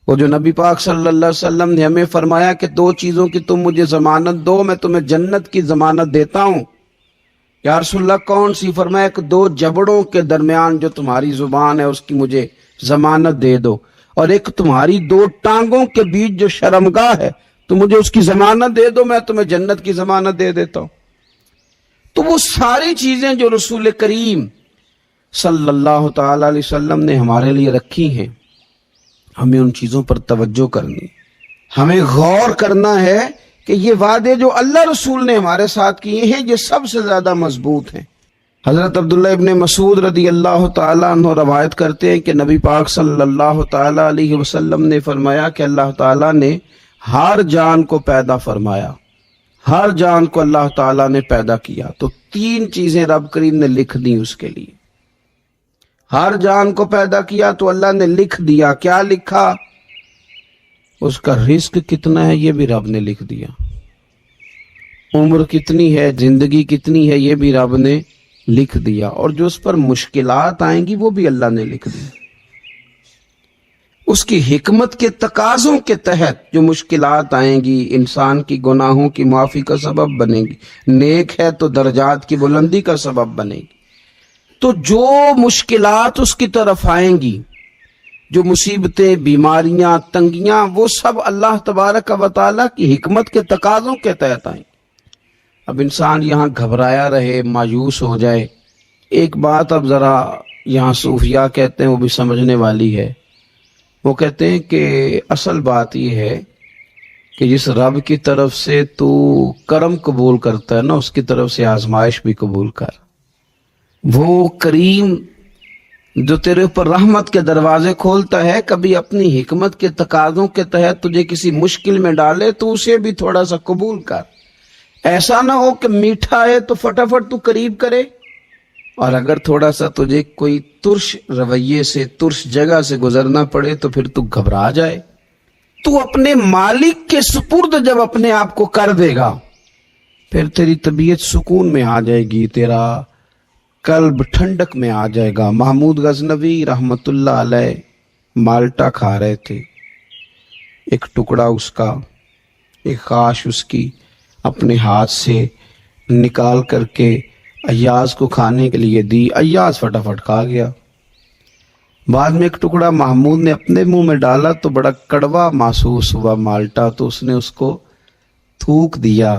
وہ جو نبی پاک صلی اللہ علیہ وسلم نے ہمیں فرمایا کہ 2 چیزوں کی تم مجھے ضمانت دو، میں تمہیں جنت کی ضمانت دیتا ہوں۔ یا رسول اللہ کون سی؟ فرمایا کہ 2 جبڑوں کے درمیان جو تمہاری زبان ہے اس کی مجھے ضمانت دے دو، اور ایک تمہاری 2 ٹانگوں کے بیچ جو شرمگاہ ہے تو مجھے اس کی ضمانت دے دو، میں تمہیں جنت کی ضمانت دے دیتا ہوں۔ تو وہ ساری چیزیں جو رسول کریم صلی اللہ تعالی علیہ وسلم نے ہمارے لیے رکھی ہیں، ہمیں ان چیزوں پر توجہ کرنی، ہمیں غور کرنا ہے کہ یہ وعدے جو اللہ رسول نے ہمارے ساتھ کیے ہیں یہ سب سے زیادہ مضبوط ہیں۔ حضرت عبداللہ ابن مسعود رضی اللہ تعالیٰ عنہ روایت کرتے ہیں کہ نبی پاک صلی اللہ تعالیٰ علیہ وسلم نے فرمایا کہ اللہ تعالیٰ نے ہر جان کو پیدا فرمایا، ہر جان کو اللہ تعالیٰ نے پیدا کیا تو 3 چیزیں رب کریم نے لکھ دی اس کے لیے۔ ہر جان کو پیدا کیا تو اللہ نے لکھ دیا، کیا لکھا؟ اس کا رزق کتنا ہے یہ بھی رب نے لکھ دیا، عمر کتنی ہے، زندگی کتنی ہے یہ بھی رب نے لکھ دیا، اور جو اس پر مشکلات آئیں گی وہ بھی اللہ نے لکھ دی۔ اس کی حکمت کے تقاضوں کے تحت جو مشکلات آئیں گی انسان کی گناہوں کی معافی کا سبب بنے گی، نیک ہے تو درجات کی بلندی کا سبب بنے گی۔ تو جو مشکلات اس کی طرف آئیں گی، جو مصیبتیں، بیماریاں، تنگیاں، وہ سب اللہ تبارک و تعالیٰ کی حکمت کے تقاضوں کے تحت آئیں گی۔ اب انسان یہاں گھبرایا رہے، مایوس ہو جائے۔ ایک بات اب ذرا یہاں صوفیاء کہتے ہیں، وہ بھی سمجھنے والی ہے۔ وہ کہتے ہیں کہ اصل بات یہ ہے کہ جس رب کی طرف سے تو کرم قبول کرتا ہے نا، اس کی طرف سے آزمائش بھی قبول کر۔ وہ کریم جو تیرے اوپر رحمت کے دروازے کھولتا ہے، کبھی اپنی حکمت کے تقاضوں کے تحت تجھے کسی مشکل میں ڈالے تو اسے بھی تھوڑا سا قبول کر۔ ایسا نہ ہو کہ میٹھا ہے تو فٹافٹ تو قریب کرے، اور اگر تھوڑا سا تجھے کوئی ترش رویے سے، ترش جگہ سے گزرنا پڑے تو پھر تو گھبرا جائے۔ تو اپنے مالک کے سپرد جب اپنے آپ کو کر دے گا، پھر تیری طبیعت سکون میں آ جائے گی، تیرا قلب ٹھنڈک میں آ جائے گا۔ محمود غزنوی رحمت اللہ علیہ مالٹا کھا رہے تھے، ایک ٹکڑا اس کا، ایک خاش اس کی اپنے ہاتھ سے نکال کر کے ایاز کو کھانے کے لیے دی، ایاز فٹافٹ کھا گیا۔ بعد میں ایک ٹکڑا محمود نے اپنے منہ میں ڈالا تو بڑا کڑوا محسوس ہوا مالٹا، تو اس نے اس کو تھوک دیا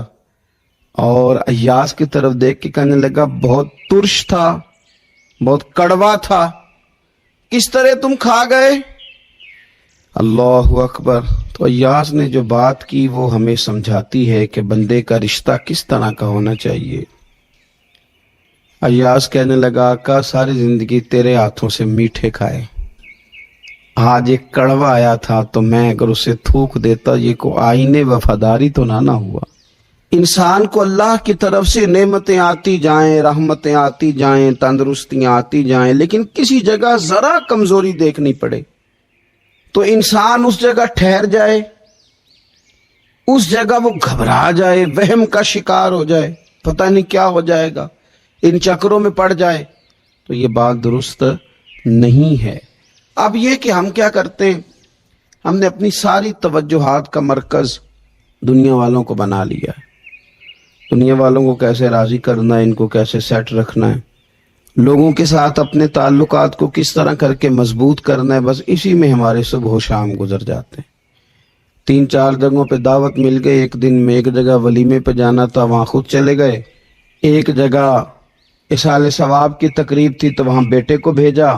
اور ایاز کی طرف دیکھ کے کہنے لگا بہت ترش تھا، بہت کڑوا تھا، کس طرح تم کھا گئے؟ اللہ اکبر۔ تو ایاز نے جو بات کی وہ ہمیں سمجھاتی ہے کہ بندے کا رشتہ کس طرح کا ہونا چاہیے۔ ایاز کہنے لگا آقا ساری زندگی تیرے ہاتھوں سے میٹھے کھائے، آج ایک کڑوا آیا تھا تو میں اگر اسے تھوک دیتا یہ کو آئینے وفاداری تو نہ ہوا۔ انسان کو اللہ کی طرف سے نعمتیں آتی جائیں، رحمتیں آتی جائیں، تندرستیاں آتی جائیں، لیکن کسی جگہ ذرا کمزوری دیکھنی پڑے تو انسان اس جگہ ٹھہر جائے، اس جگہ وہ گھبرا جائے، وہم کا شکار ہو جائے، پتہ نہیں کیا ہو جائے گا، ان چکروں میں پڑ جائے، تو یہ بات درست نہیں ہے۔ اب یہ کہ ہم کیا کرتے ہیں، ہم نے اپنی ساری توجہات کا مرکز دنیا والوں کو بنا لیا ہے، دنیا والوں کو کیسے راضی کرنا ہے، ان کو کیسے سیٹ رکھنا ہے، لوگوں کے ساتھ اپنے تعلقات کو کس طرح کر کے مضبوط کرنا ہے، بس اسی میں ہمارے صبح و شام گزر جاتے ہیں۔ 3-4 جگہوں پہ دعوت مل گئی، ایک دن میں ایک جگہ ولیمے پہ جانا تھا وہاں خود چلے گئے، ایک جگہ اصال ثواب کی تقریب تھی تو وہاں بیٹے کو بھیجا،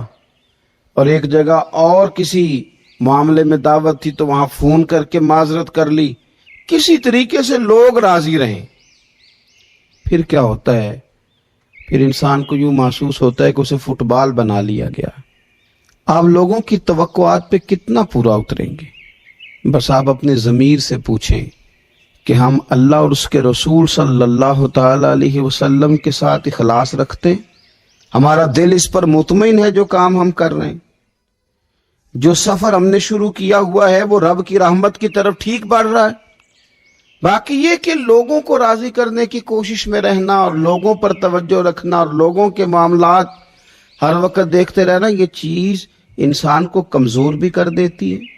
اور ایک جگہ اور کسی معاملے میں دعوت تھی تو وہاں فون کر کے معذرت کر لی۔ کسی طریقے سے لوگ راضی رہیں، پھر کیا ہوتا ہے، پھر انسان کو یوں محسوس ہوتا ہے کہ اسے فٹ بال بنا لیا گیا۔ آپ لوگوں کی توقعات پہ کتنا پورا اتریں گے؟ بس آپ اپنے ضمیر سے پوچھیں کہ ہم اللہ اور اس کے رسول صلی اللہ تعالی علیہ وسلم کے ساتھ اخلاص رکھتے ہیں، ہمارا دل اس پر مطمئن ہے جو کام ہم کر رہے ہیں، جو سفر ہم نے شروع کیا ہوا ہے وہ رب کی رحمت کی طرف ٹھیک بڑھ رہا ہے۔ باقی یہ کہ لوگوں کو راضی کرنے کی کوشش میں رہنا اور لوگوں پر توجہ رکھنا اور لوگوں کے معاملات ہر وقت دیکھتے رہنا، یہ چیز انسان کو کمزور بھی کر دیتی ہے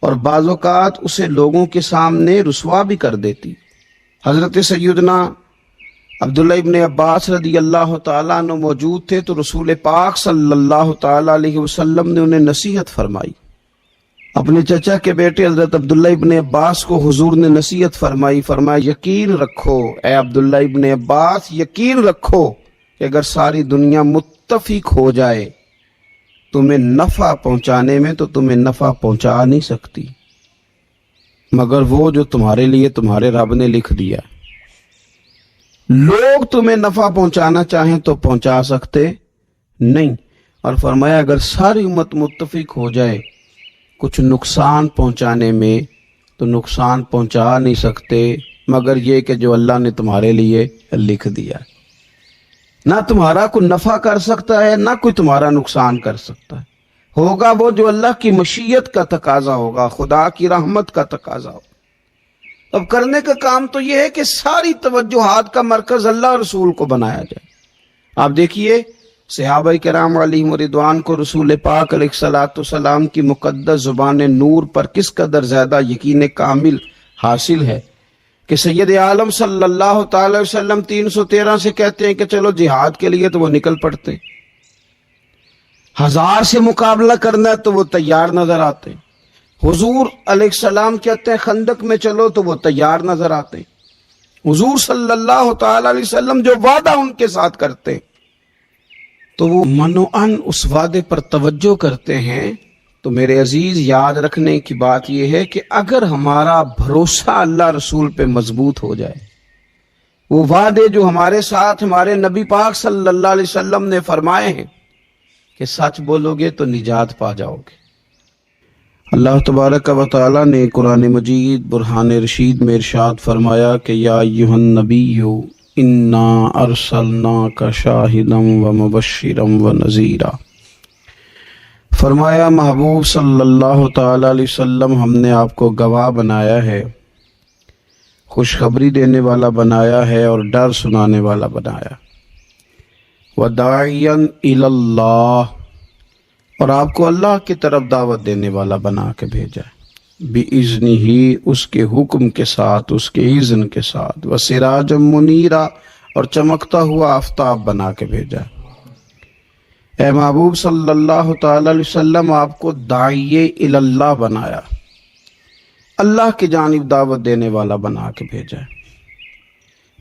اور بعض اوقات اسے لوگوں کے سامنے رسوا بھی کر دیتی۔ حضرت سیدنا عبداللہ ابن عباس رضی اللہ تعالیٰ عنہ موجود تھے تو رسول پاک صلی اللہ تعالیٰ علیہ وسلم نے انہیں نصیحت فرمائی۔ اپنے چچا کے بیٹے حضرت عبداللہ ابن عباس کو حضور نے نصیحت فرمائی، فرمایا یقین رکھو اے عبداللہ ابن عباس، یقین رکھو کہ اگر ساری دنیا متفق ہو جائے تمہیں نفع پہنچانے میں تو تمہیں نفع پہنچا نہیں سکتی مگر وہ جو تمہارے لیے تمہارے رب نے لکھ دیا۔ لوگ تمہیں نفع پہنچانا چاہیں تو پہنچا سکتے نہیں، اور فرمایا اگر ساری امت متفق ہو جائے کچھ نقصان پہنچانے میں تو نقصان پہنچا نہیں سکتے مگر یہ کہ جو اللہ نے تمہارے لیے لکھ دیا۔ نہ تمہارا کوئی نفع کر سکتا ہے نہ کوئی تمہارا نقصان کر سکتا ہے، ہوگا وہ جو اللہ کی مشیت کا تقاضا ہوگا، خدا کی رحمت کا تقاضا ہوگا۔ اب کرنے کا کام تو یہ ہے کہ ساری توجہات کا مرکز اللہ رسول کو بنایا جائے۔ آپ دیکھیے صحابہ کرام علیہم رضوان کو رسول پاک علیہ الصلوۃ والسلام کی مقدس زبان نور پر کس قدر زیادہ یقین کامل حاصل ہے کہ سید عالم صلی اللہ تعالی وسلم 313 سے کہتے ہیں کہ چلو جہاد کے لیے تو وہ نکل پڑتے، 1000 سے مقابلہ کرنا ہے تو وہ تیار نظر آتے، حضور علیہ السلام کہتے ہیں خندق میں چلو تو وہ تیار نظر آتے، حضور صلی اللہ تعالی علیہ وسلم جو وعدہ ان کے ساتھ کرتے تو وہ منوعاً اس وعدے پر توجہ کرتے ہیں۔ تو میرے عزیز یاد رکھنے کی بات یہ ہے کہ اگر ہمارا بھروسہ اللہ رسول پہ مضبوط ہو جائے، وہ وعدے جو ہمارے ساتھ ہمارے نبی پاک صلی اللہ علیہ وسلم نے فرمائے ہیں کہ سچ بولو گے تو نجات پا جاؤ گے۔ اللہ تبارک و تعالی نے قرآن مجید برہان رشید میں ارشاد فرمایا کہ یا ایھا النبی انا ارسلناک شاہدا و مبشرا و نذیرا، فرمایا محبوب صلی اللہ تعالی علیہ وسلم ہم نے آپ کو گواہ بنایا ہے، خوشخبری دینے والا بنایا ہے اور ڈر سنانے والا بنایا، وداعیا الی اللہ، اور آپ کو اللہ کی طرف دعوت دینے والا بنا کے بھیجا ہے، بِإِذْنِهِ اس کے حکم کے ساتھ، اس کے اذن کے ساتھ، وَسِرَاجًا مُنِيرًا اور چمکتا ہوا آفتاب بنا کے بھیجا ہے۔ اے محبوب صلی اللہ تعالی علیہ وسلم آپ کو داعی الی اللہ بنایا، اللہ کی جانب دعوت دینے والا بنا کے بھیجا ہے۔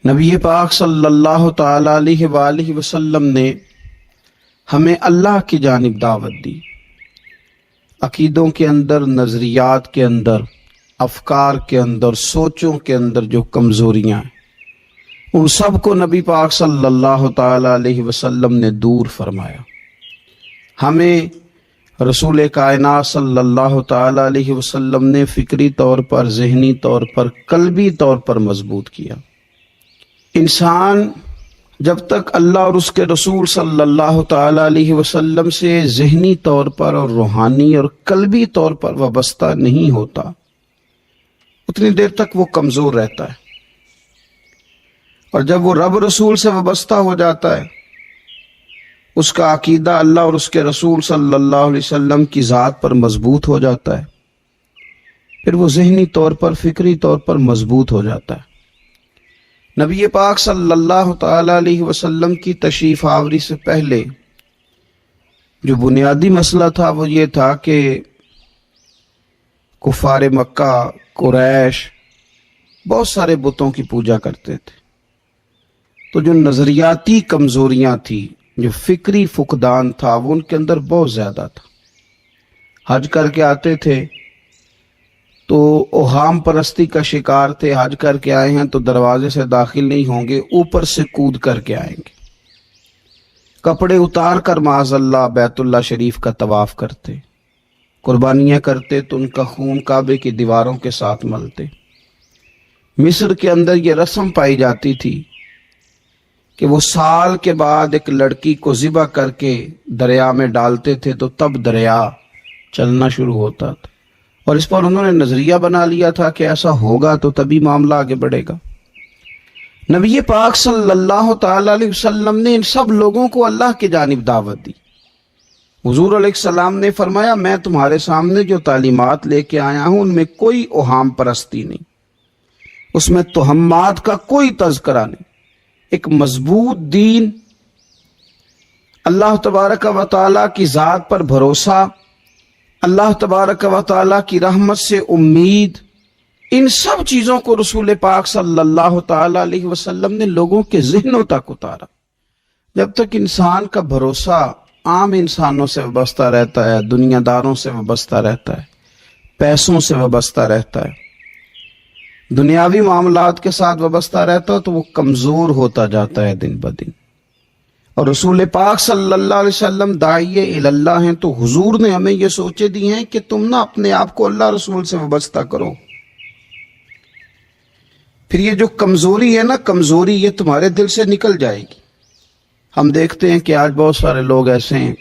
نبی پاک صلی اللہ تعالی علیہ وآلہ وسلم نے ہمیں اللہ کی جانب دعوت دی، عقیدوں کے اندر، نظریات کے اندر، افکار کے اندر، سوچوں کے اندر جو کمزوریاں ہیں ان سب کو نبی پاک صلی اللہ تعالی علیہ وسلم نے دور فرمایا۔ ہمیں رسول کائنات صلی اللہ تعالی علیہ وسلم نے فکری طور پر، ذہنی طور پر، قلبی طور پر مضبوط کیا۔ انسان جب تک اللہ اور اس کے رسول صلی اللہ تعالی علیہ وسلم سے ذہنی طور پر اور روحانی اور قلبی طور پر وابستہ نہیں ہوتا اتنی دیر تک وہ کمزور رہتا ہے، اور جب وہ رب رسول سے وابستہ ہو جاتا ہے، اس کا عقیدہ اللہ اور اس کے رسول صلی اللہ علیہ وسلم کی ذات پر مضبوط ہو جاتا ہے، پھر وہ ذہنی طور پر، فکری طور پر مضبوط ہو جاتا ہے۔ نبی پاک صلی اللہ تعالی علیہ وسلم کی تشریف آوری سے پہلے جو بنیادی مسئلہ تھا وہ یہ تھا کہ کفار مکہ، قریش بہت سارے بتوں کی پوجا کرتے تھے، تو جو نظریاتی کمزوریاں تھیں، جو فکری فقدان تھا وہ ان کے اندر بہت زیادہ تھا۔ حج کر کے آتے تھے تو اوہام پرستی کا شکار تھے، حج کر کے آئے ہیں تو دروازے سے داخل نہیں ہوں گے، اوپر سے کود کر کے آئیں گے، کپڑے اتار کر معاذ اللہ بیت اللہ شریف کا طواف کرتے، قربانیاں کرتے تو ان کا خون کعبے کی دیواروں کے ساتھ ملتے۔ مصر کے اندر یہ رسم پائی جاتی تھی کہ وہ سال کے بعد ایک لڑکی کو ذبح کر کے دریا میں ڈالتے تھے تو تب دریا چلنا شروع ہوتا تھا، اور اس پر انہوں نے نظریہ بنا لیا تھا کہ ایسا ہوگا تو تبھی معاملہ آگے بڑھے گا۔ نبی پاک صلی اللہ تعالی علیہ وسلم نے ان سب لوگوں کو اللہ کی جانب دعوت دی، حضور علیہ السلام نے فرمایا میں تمہارے سامنے جو تعلیمات لے کے آیا ہوں ان میں کوئی اوہام پرستی نہیں، اس میں توہمات کا کوئی تذکرہ نہیں، ایک مضبوط دین، اللہ تبارک و تعالی کی ذات پر بھروسہ، اللہ تبارک و تعالی کی رحمت سے امید، ان سب چیزوں کو رسول پاک صلی اللہ تعالی علیہ وسلم نے لوگوں کے ذہنوں تک اتارا۔ جب تک انسان کا بھروسہ عام انسانوں سے وابستہ رہتا ہے، دنیا داروں سے وابستہ رہتا ہے، پیسوں سے وابستہ رہتا ہے، دنیاوی معاملات کے ساتھ وابستہ رہتا ہے، تو وہ کمزور ہوتا جاتا ہے دن بدن۔ اور رسول پاک صلی اللہ علیہ وسلم داعیہ الی اللہ ہیں، تو حضور نے ہمیں یہ سوچے دی ہیں کہ تم نہ اپنے آپ کو اللہ رسول سے وابستہ کرو، پھر یہ جو کمزوری ہے نا، کمزوری یہ تمہارے دل سے نکل جائے گی۔ ہم دیکھتے ہیں کہ آج بہت سارے لوگ ایسے ہیں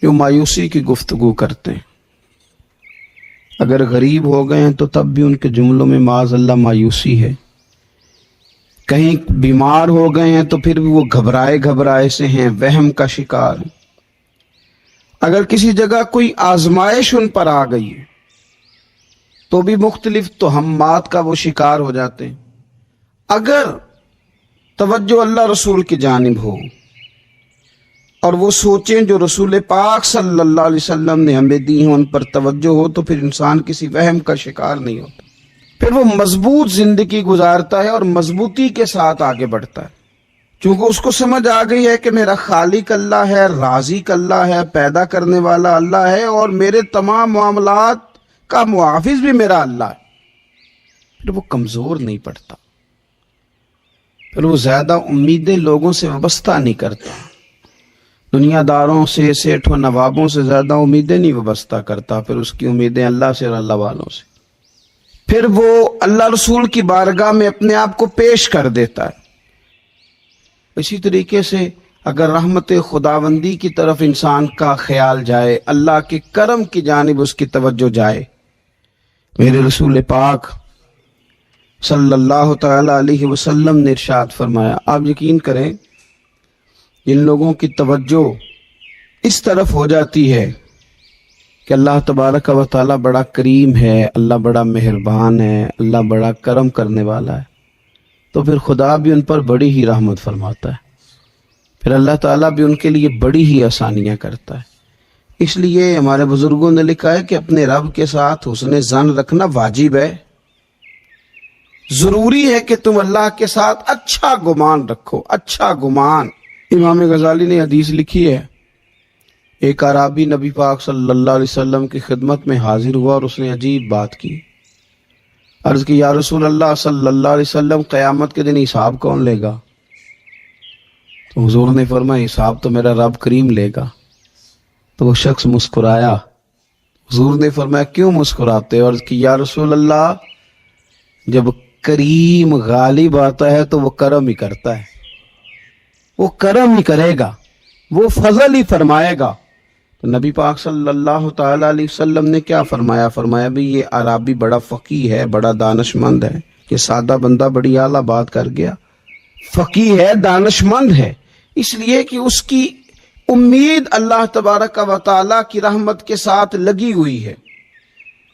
جو مایوسی کی گفتگو کرتے ہیں، اگر غریب ہو گئے ہیں تو تب بھی ان کے جملوں میں معاذ اللہ مایوسی ہے، کہیں بیمار ہو گئے ہیں تو پھر بھی وہ گھبرائے سے ہیں، وہم کا شکار ہیں، اگر کسی جگہ کوئی آزمائش ان پر آ گئی ہے تو بھی مختلف توہمات کا وہ شکار ہو جاتے ہیں۔ اگر توجہ اللہ رسول کی جانب ہو اور وہ سوچیں جو رسول پاک صلی اللہ علیہ وسلم نے ہمیں دی ہیں، ان پر توجہ ہو، تو پھر انسان کسی وہم کا شکار نہیں ہوتا، پھر وہ مضبوط زندگی گزارتا ہے اور مضبوطی کے ساتھ آگے بڑھتا ہے، چونکہ اس کو سمجھ آ گئی ہے کہ میرا خالق اللہ ہے، رازق اللہ ہے، پیدا کرنے والا اللہ ہے، اور میرے تمام معاملات کا محافظ بھی میرا اللہ ہے۔ پھر وہ کمزور نہیں پڑتا، پھر وہ زیادہ امیدیں لوگوں سے وابستہ نہیں کرتا، دنیا داروں سے، سیٹھ و نوابوں سے زیادہ امیدیں نہیں وابستہ کرتا، پھر اس کی امیدیں اللہ سے اور اللہ والوں سے، پھر وہ اللہ رسول کی بارگاہ میں اپنے آپ کو پیش کر دیتا ہے۔ اسی طریقے سے اگر رحمت خداوندی کی طرف انسان کا خیال جائے، اللہ کے کرم کی جانب اس کی توجہ جائے، میرے رسول پاک صلی اللہ تعالی علیہ وسلم نے ارشاد فرمایا، آپ یقین کریں جن لوگوں کی توجہ اس طرف ہو جاتی ہے کہ اللہ تبارک و تعالی بڑا کریم ہے، اللہ بڑا مہربان ہے، اللہ بڑا کرم کرنے والا ہے، تو پھر خدا بھی ان پر بڑی ہی رحمت فرماتا ہے، پھر اللہ تعالیٰ بھی ان کے لیے بڑی ہی آسانیاں کرتا ہے۔ اس لیے ہمارے بزرگوں نے لکھا ہے کہ اپنے رب کے ساتھ حسن ظن رکھنا واجب ہے، ضروری ہے کہ تم اللہ کے ساتھ اچھا گمان رکھو، اچھا گمان۔ امام غزالی نے حدیث لکھی ہے، ایک اعرابی نبی پاک صلی اللہ علیہ وسلم کی خدمت میں حاضر ہوا اور اس نے عجیب بات کی، عرض کی یا رسول اللہ صلی اللہ علیہ وسلم، قیامت کے دن حساب کون لے گا؟ تو حضور نے فرمایا حساب تو میرا رب کریم لے گا۔ تو وہ شخص مسکرایا، حضور نے فرمایا کیوں مسکراتے؟ عرض کی یا رسول اللہ، جب کریم غالب آتا ہے تو وہ کرم ہی کرتا ہے، وہ کرم ہی کرے گا، وہ فضل ہی فرمائے گا۔ تو نبی پاک صلی اللہ تعالی علیہ وسلم نے کیا فرمایا؟ فرمایا بھی یہ عربی بڑا فقیہ ہے، بڑا دانش مند ہے، یہ سادہ بندہ بڑی اعلیٰ بات کر گیا، فقیہ ہے، دانش مند ہے، اس لیے کہ اس کی امید اللہ تبارک و تعالیٰ کی رحمت کے ساتھ لگی ہوئی ہے۔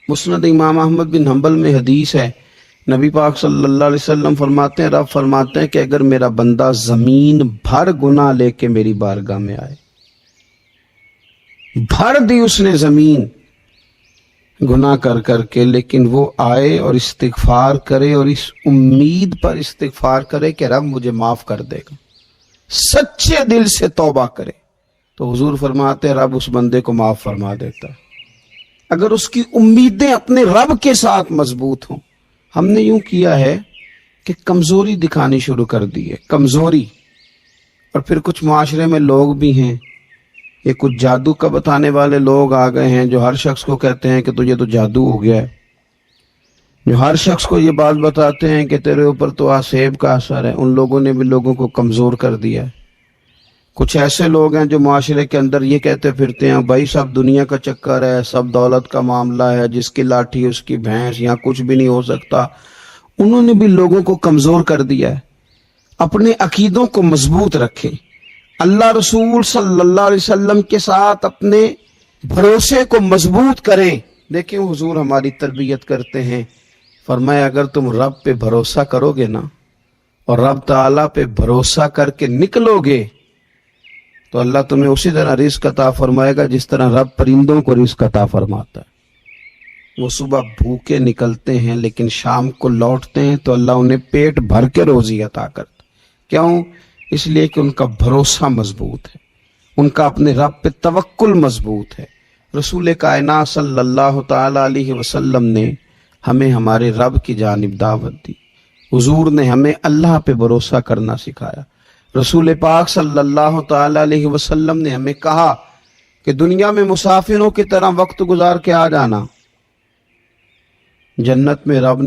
مسند امام احمد بن حنبل میں حدیث ہے، نبی پاک صلی اللہ علیہ وسلم فرماتے ہیں، رب فرماتے ہیں کہ اگر میرا بندہ زمین بھر گناہ لے کے میری بارگاہ میں آئے، بھر دی اس نے زمین گناہ کر کر کے، لیکن وہ آئے اور استغفار کرے اور اس امید پر استغفار کرے کہ رب مجھے معاف کر دے گا، سچے دل سے توبہ کرے، تو حضور فرماتے ہیں رب اس بندے کو معاف فرما دیتا ہے، اگر اس کی امیدیں اپنے رب کے ساتھ مضبوط ہوں۔ ہم نے یوں کیا ہے کہ کمزوری دکھانی شروع کر دی ہے، کمزوری، اور پھر کچھ معاشرے میں لوگ بھی ہیں، یہ کچھ جادو کا بتانے والے لوگ آ گئے ہیں جو ہر شخص کو کہتے ہیں کہ تجھے تو جادو ہو گیا ہے، جو ہر شخص کو یہ بات بتاتے ہیں کہ تیرے اوپر تو آسیب کا اثر ہے۔ ان لوگوں نے بھی لوگوں کو کمزور کر دیا ہے۔ کچھ ایسے لوگ ہیں جو معاشرے کے اندر یہ کہتے پھرتے ہیں بھائی سب دنیا کا چکر ہے، سب دولت کا معاملہ ہے، جس کی لاٹھی اس کی بھینس، یہاں کچھ بھی نہیں ہو سکتا۔ انہوں نے بھی لوگوں کو کمزور کر دیا ہے۔ اپنے عقیدوں کو مضبوط رکھیں، اللہ رسول صلی اللہ علیہ وسلم کے ساتھ اپنے بھروسے کو مضبوط کریں. دیکھیں حضور ہماری تربیت کرتے ہیں، فرمایا اگر تم رب پہ بھروسہ کرو گے نا اور رب تعالیٰ پہ بھروسہ کر کے نکلو گے تو اللہ تمہیں اسی طرح رزق عطا فرمائے گا جس طرح رب پرندوں کو رزق عطا فرماتا ہے. وہ صبح بھوکے نکلتے ہیں لیکن شام کو لوٹتے ہیں تو اللہ انہیں پیٹ بھر کے روزی عطا کرتا. کیوں؟ اس لیے کہ ان کا بھروسہ مضبوط ہے، ان کا اپنے رب پہ توکل مضبوط ہے. رسول کائنات صلی اللہ تعالی علیہ وسلم نے ہمیں ہمارے رب کی جانب دعوت دی. حضور نے ہمیں اللہ پہ بھروسہ کرنا سکھایا. رسول پاک صلی اللہ تعالی علیہ وسلم نے ہمیں کہا کہ دنیا میں مسافروں کی طرح وقت گزار کے آ جانا، جنت میں رب